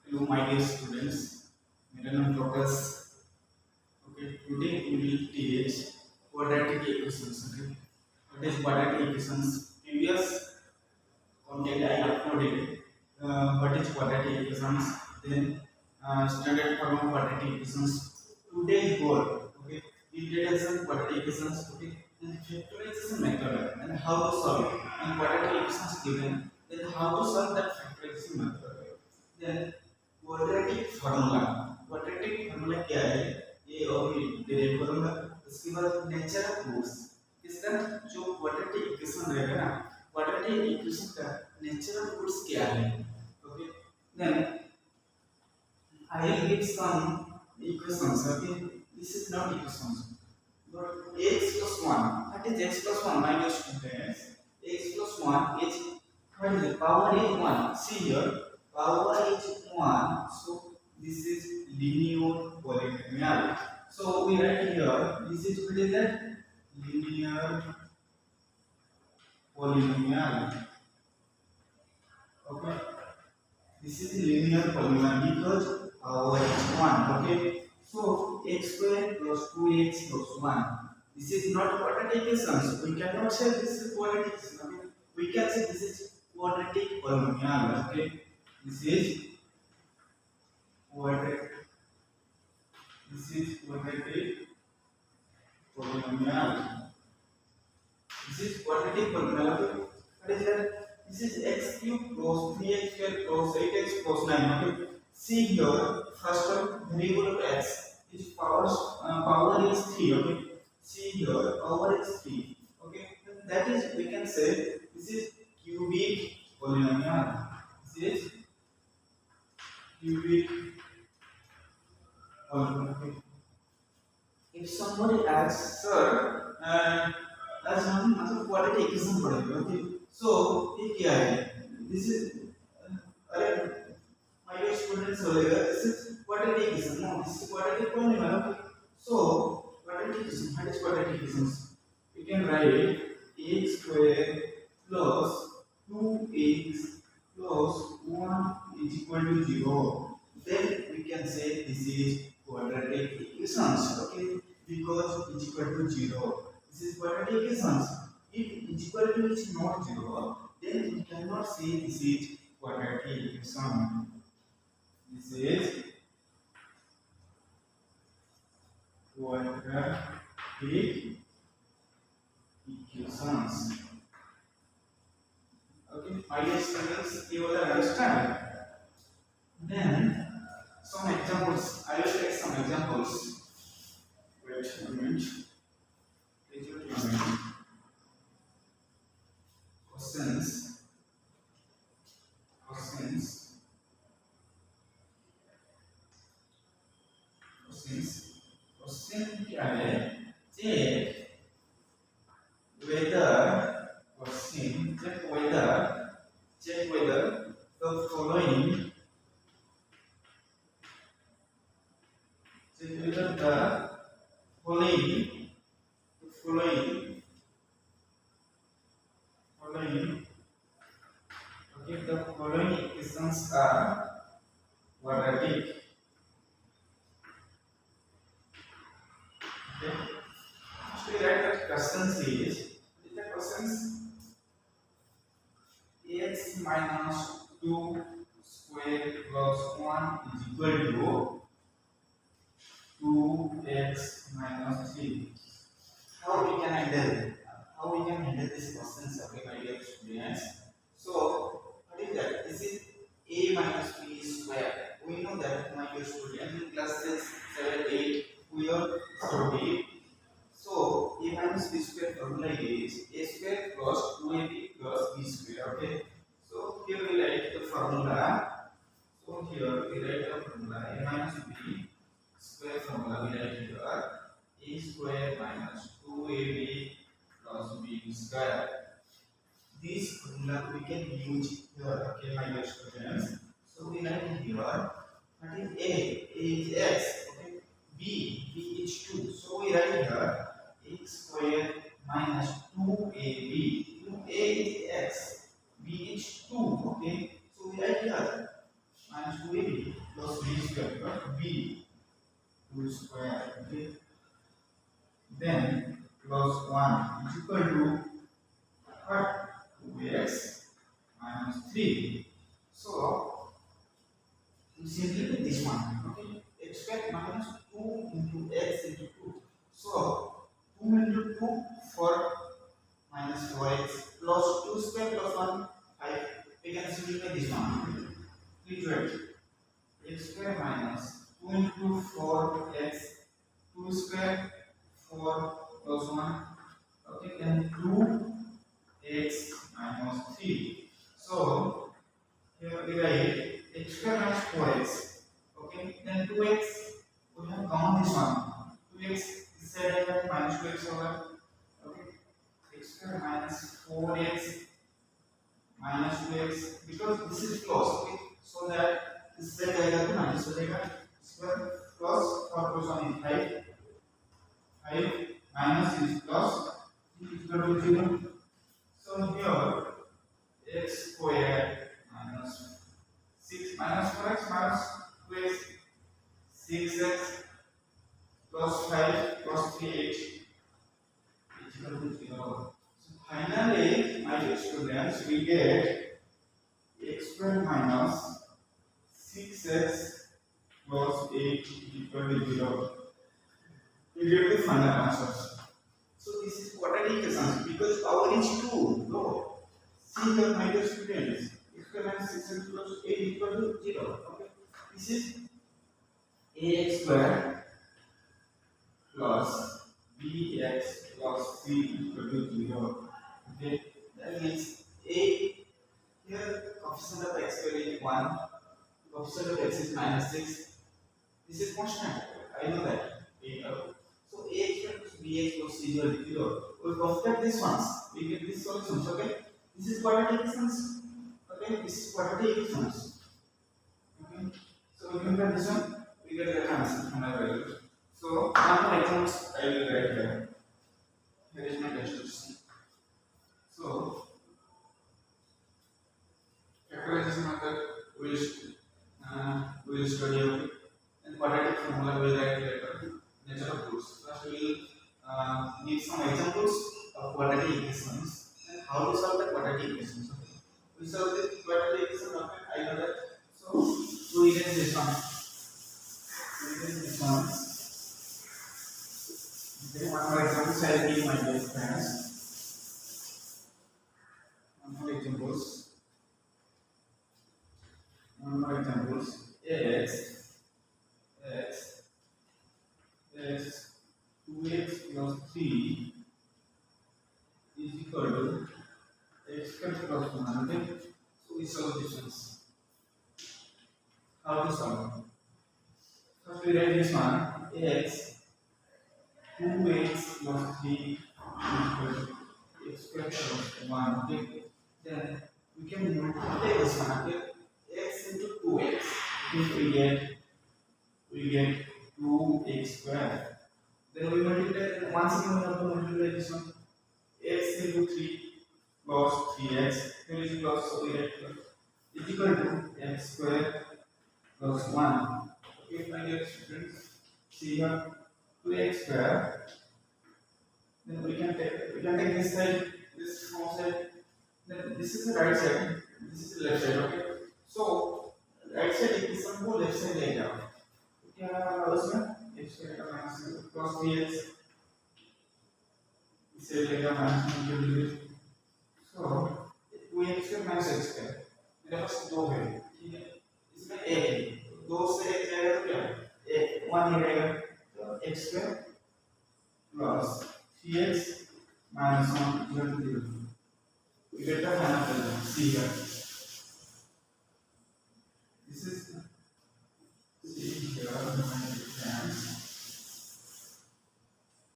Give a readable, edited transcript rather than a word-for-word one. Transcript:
Hello, my dear students. मेरा नाम प्रकाश. Okay, today we will teach quadratic equations. Okay, what is quadratic equations? Previous content I uploaded. What is quadratic equations? Then standard form of quadratic equations. Today's goal. Okay, introduction quadratic equations. Okay, then factorization method and how to solve it. And quadratic equations given. Then how to solve that factorization method. Then quadratic formula क्या है? ये अभी डेरिव करूंगा. उसके बाद nature of roots. इसका जो quadratic equation रहेगा ना, क्वाड्रेटिक इक्वेशन का नेचर ऑफ रूट्स क्या है? Okay, then I will give some equations. Okay, this is not equations but x plus 1. What is x plus 1, my dear students? X plus 1 is, what is the power is 1. See here, power is 1, so this is linear polynomial. So we write here, this is what is that? Linear polynomial. Okay, this is linear polynomial because power is 1. Okay, so x square plus 2x plus 1. This is not quadratic equation. We cannot say this is quadratic equation. Okay, we can say this is quadratic polynomial. Okay, this is quadratic. This is quadratic polynomial. This is quadratic polynomial. What is that? This is x cube plus 3x square plus 8x plus 9. Okay. See here, first of variable of x is power is 3. Okay. See here, power is 3. Okay. That is, we can say this is cubic polynomial. This is cubic polynomial. If somebody asks, sir, as हम मतलब quadratic equation पढ़ेंगे. Okay. So ये क्या है? This is अरे my dear students बोलेगा this is quadratic equation. No, this is quadratic polynomial. Okay. So quadratic equation. What is quadratic equations? We can write x square plus 2x plus 1 is equal to 0. Then we can say this is quadratic equations. Okay, because is equal to 0. This is quadratic equations. If is equal to is not 0, then we cannot say this is quadratic equation. This is quadratic equations. Okay, my dear students, you will understand. Then some examples. I will take some examples. Wait a minute. Questions. Question क्या है? Check whether the following okay, the following equations are quadratic. Okay, so we write that question is, the questions x minus 2 square plus 1 is equal to 2x minus 3. How we can handle these questions? Okay, my dear students. So what is that? This is a minus b square. We know that, my dear students, in class 6, 7, 8 we are studied. So a minus b square formula is a square plus 2ab plus b square. Okay, so here we write the formula. So here we write the formula a minus b square formula. We write here a square minus 2ab plus b square. This formula we can use here. Okay, my dear students. So we write here, what is a? A is x. Okay, b is 2. So we write here x square minus 2ab. 2a is x, b is 2. Okay, so we write here minus 2ab. b 2 square, okay, then plus 1 is equal to what? 2x minus 3. So we simplify this one, okay, x square minus 2 into x into 2. So 2 into 2 4 minus 4x plus 2 square plus 1 5. We can simplify this one. Please wait. X square minus 2 into 4x 2 square 4 plus 1. Okay, then 2x minus 3. So here we write x square minus 4x. Okay, then 2x. We have common this one. 2x is said that minus 2x over. Okay, x square minus 4x minus 2x, because this is close. Okay, so that this side जाएगा तो minus हो जाएगा. Square plus 4 plus 1 is 5. 5 minus is plus is equal to 0. So here x square minus 6 minus 4x minus 2x 6x plus 5 plus 3h is equal to 0. So finally, my dear students, we get x square minus 6x plus 8 is equal to 0. We get the final answers. So this is quadratic equation because power is 2. No. See here, my dear students, x square minus 6x plus 8 equal to 0. Okay. This is ax square plus bx plus c equal to 0. Okay. That means a here coefficient of x square is 1, coefficient of x is minus 6. This is constant. I know that. So ax square plus bx plus c equal to 0. We construct these ones. We get these solutions. Okay. This is quadratic equations. Okay. This is quadratic equations. Okay. So we compare this one. We get the answer from our value. So now for examples I will write here. Here is my test. So factorization method we will study okay. And quadratic formula we will write later. Nature of groups. First we will need some examples of quadratic equations and how to solve the quadratic equations. Okay. We solve the quadratic equation. Okay. I know that. So we get this one. We get this one. Okay. One more example. I will give my dear friends. One more examples. X 2x plus 3 is equal to x square plus 1. Okay? So we solve this ones. How to solve? First we write this one. X 2x plus 3 is equal to x square plus 1. Okay? Then we can multiply this one. Okay? X into 2x. If we get 2x square. Then we multiply. Once again we have to multiply this one. X into 3 plus 3x. Here is plus, so we get is equal to x square plus 1. Okay, my dear students, see here 2x square. Then we can take this side, this wrong side. Then this is the right side. This is the left side. Okay. So right side equation को left side ले जाओ. क्या होगा उसमें? x square का minus plus 3x इसे लेगा minus into degree. So 2x square minus x square. मेरे पास दो है, ठीक है? इसमें एक है. दो से एक जाएगा तो क्या? एक 1 ही रहेगा. तो x square plus 3x minus 1 equal to 0. We get the final result. See here.